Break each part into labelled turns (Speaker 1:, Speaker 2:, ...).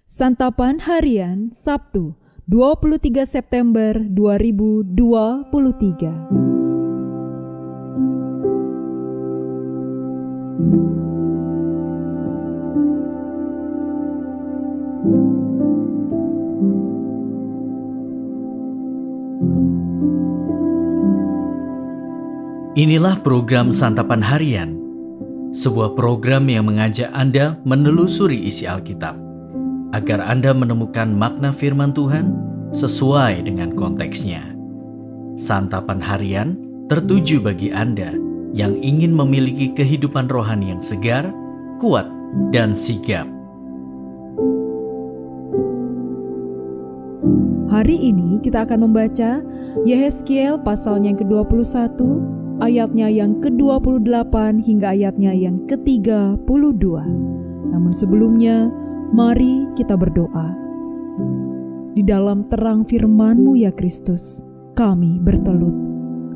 Speaker 1: Santapan Harian Sabtu 23 September 2023.
Speaker 2: Inilah program Santapan Harian, sebuah program yang mengajak Anda menelusuri isi Alkitab, agar Anda menemukan makna firman Tuhan sesuai dengan konteksnya. Santapan Harian tertuju bagi Anda yang ingin memiliki kehidupan rohani yang segar, kuat, dan sigap.
Speaker 1: Hari ini kita akan membaca Yehezkiel pasalnya yang ke-21, ayatnya yang ke-28 hingga ayatnya yang ke-32. Namun sebelumnya, mari kita berdoa. Di dalam terang firman-Mu ya Kristus, kami bertelut.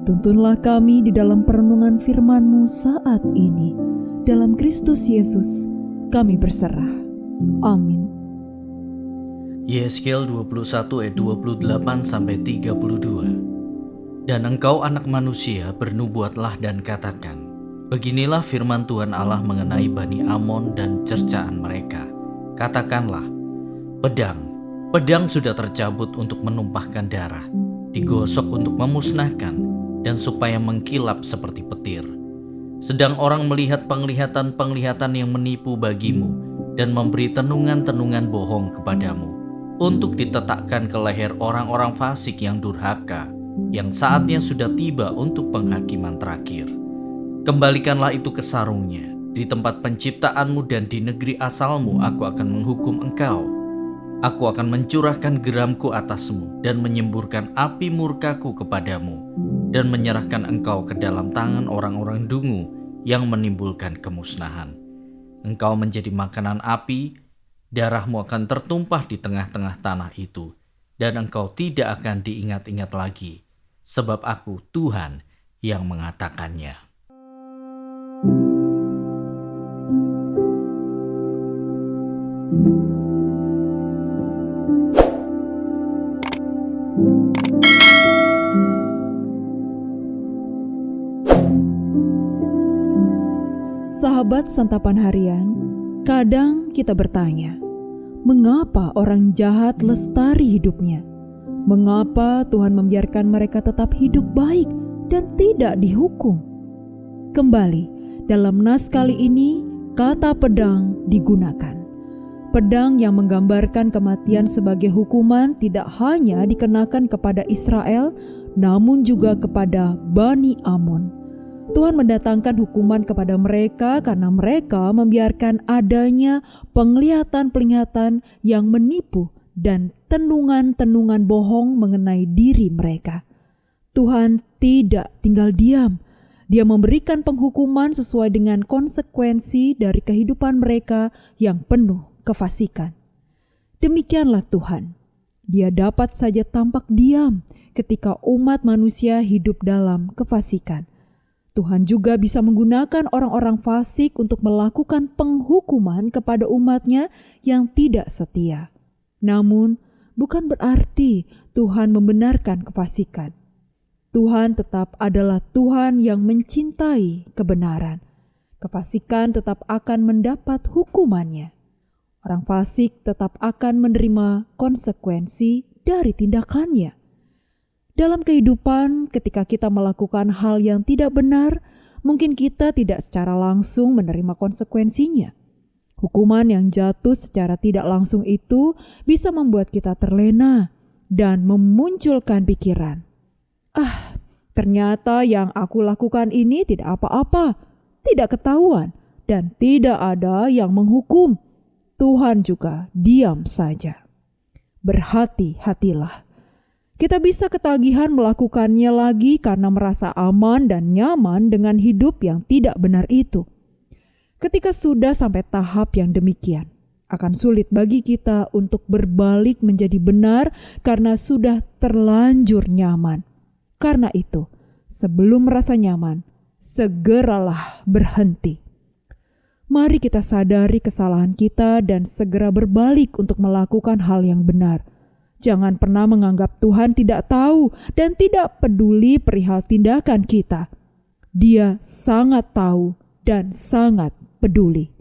Speaker 1: Tuntunlah kami di dalam perenungan firman-Mu saat ini. Dalam Kristus Yesus, kami berserah. Amin.
Speaker 2: Yehezkiel 21 ayat 28-32. Dan engkau anak manusia bernubuatlah dan katakan, beginilah firman Tuhan Allah mengenai Bani Amon dan cercaan mereka. Katakanlah, pedang sudah tercabut untuk menumpahkan darah, digosok untuk memusnahkan, dan supaya mengkilap seperti petir. Sedang orang melihat penglihatan-penglihatan yang menipu bagimu, dan memberi tenungan-tenungan bohong kepadamu, untuk ditetakkan ke leher orang-orang fasik yang durhaka, yang saatnya sudah tiba untuk penghakiman terakhir. Kembalikanlah itu ke sarungnya. Di tempat penciptaanmu dan di negeri asalmu aku akan menghukum engkau. Aku akan mencurahkan geramku atasmu dan menyemburkan api murkaku kepadamu dan menyerahkan engkau ke dalam tangan orang-orang dungu yang menimbulkan kemusnahan. Engkau menjadi makanan api, darahmu akan tertumpah di tengah-tengah tanah itu, dan engkau tidak akan diingat-ingat lagi. Sebab aku Tuhan yang mengatakannya.
Speaker 1: Sahabat Santapan Harian, kadang kita bertanya, mengapa orang jahat lestari hidupnya? Mengapa Tuhan membiarkan mereka tetap hidup baik dan tidak dihukum? Kembali, dalam nas kali ini, kata pedang digunakan. Pedang yang menggambarkan kematian sebagai hukuman tidak hanya dikenakan kepada Israel, namun juga kepada Bani Amon. Tuhan mendatangkan hukuman kepada mereka karena mereka membiarkan adanya penglihatan-penglihatan yang menipu dan tenungan-tenungan bohong mengenai diri mereka. Tuhan tidak tinggal diam. Dia memberikan penghukuman sesuai dengan konsekuensi dari kehidupan mereka yang penuh kefasikan. Demikianlah Tuhan. Dia dapat saja tampak diam ketika umat manusia hidup dalam kefasikan. Tuhan juga bisa menggunakan orang-orang fasik untuk melakukan penghukuman kepada umatnya yang tidak setia. Namun, bukan berarti Tuhan membenarkan kefasikan. Tuhan tetap adalah Tuhan yang mencintai kebenaran. Kefasikan tetap akan mendapat hukumannya. Orang fasik tetap akan menerima konsekuensi dari tindakannya. Dalam kehidupan, ketika kita melakukan hal yang tidak benar, mungkin kita tidak secara langsung menerima konsekuensinya. Hukuman yang jatuh secara tidak langsung itu bisa membuat kita terlena dan memunculkan pikiran, ternyata yang aku lakukan ini tidak apa-apa, tidak ketahuan, dan tidak ada yang menghukum. Tuhan juga diam saja. Berhati-hatilah. Kita bisa ketagihan melakukannya lagi karena merasa aman dan nyaman dengan hidup yang tidak benar itu. Ketika sudah sampai tahap yang demikian, akan sulit bagi kita untuk berbalik menjadi benar karena sudah terlanjur nyaman. Karena itu, sebelum merasa nyaman, segeralah berhenti. Mari kita sadari kesalahan kita dan segera berbalik untuk melakukan hal yang benar. Jangan pernah menganggap Tuhan tidak tahu dan tidak peduli perihal tindakan kita. Dia sangat tahu dan sangat peduli.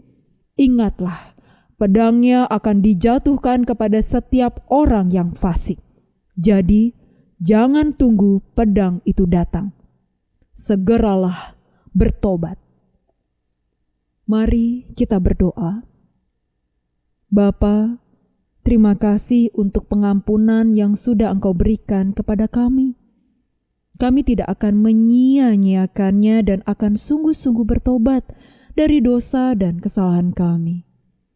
Speaker 1: Ingatlah, pedangnya akan dijatuhkan kepada setiap orang yang fasik. Jadi, jangan tunggu pedang itu datang. Segeralah bertobat. Mari kita berdoa. Bapa, terima kasih untuk pengampunan yang sudah Engkau berikan kepada kami. Kami tidak akan menyia-nyiakannya dan akan sungguh-sungguh bertobat dari dosa dan kesalahan kami.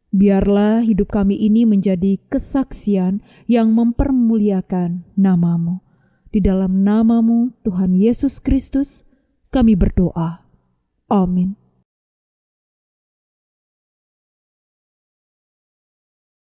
Speaker 1: Biarlah hidup kami ini menjadi kesaksian yang mempermuliakan nama-Mu. Di dalam nama-Mu, Tuhan Yesus Kristus, kami berdoa. Amin.